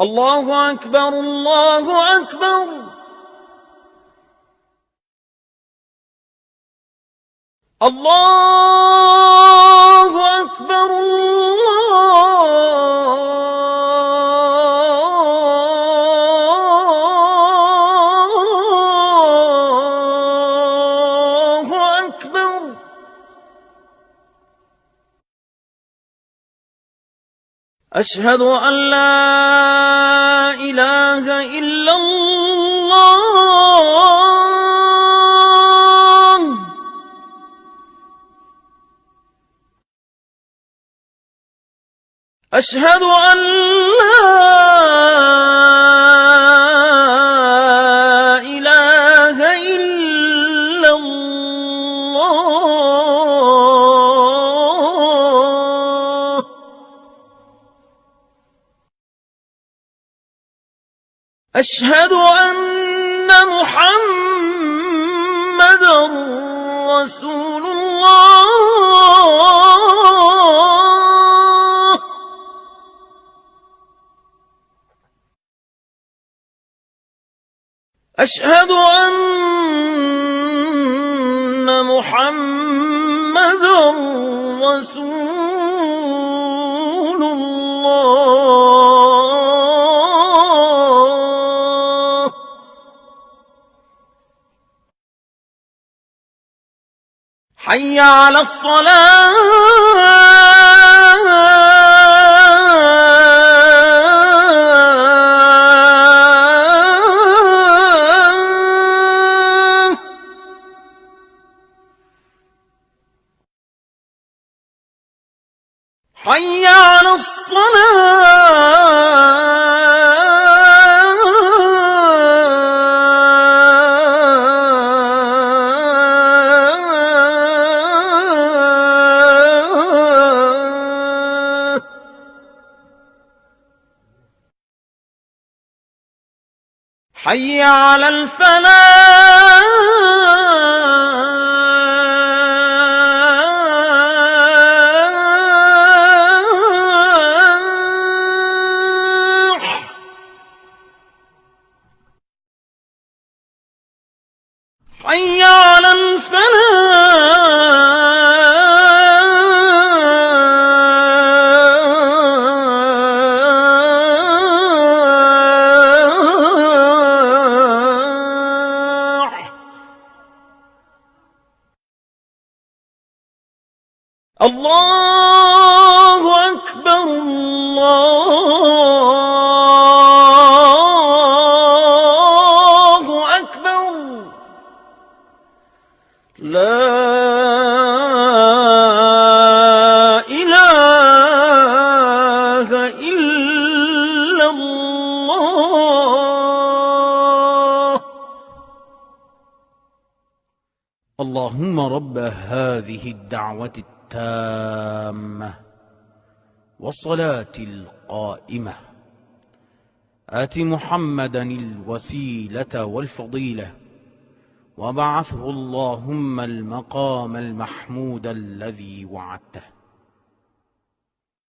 الله أكبر الله أكبر. الله أكبر الله أكبر. أشهد أن لا إله إلا الله. أشهد أن لا إله إلا الله. أشهد أن محمدًا رسول الله. أشهد أن محمدًا رسول الله. حي على الصلاة. حي على الصلاة. حي على الفلاح. حي على الفلاح. الله أكبر الله أكبر. لا إله إلا الله. اللهم رب هذه الدعوة التامة والصلاة القائمة آت محمدا الوسيلة والفضيلة وابعثه اللهم المقام المحمود الذي وعدته.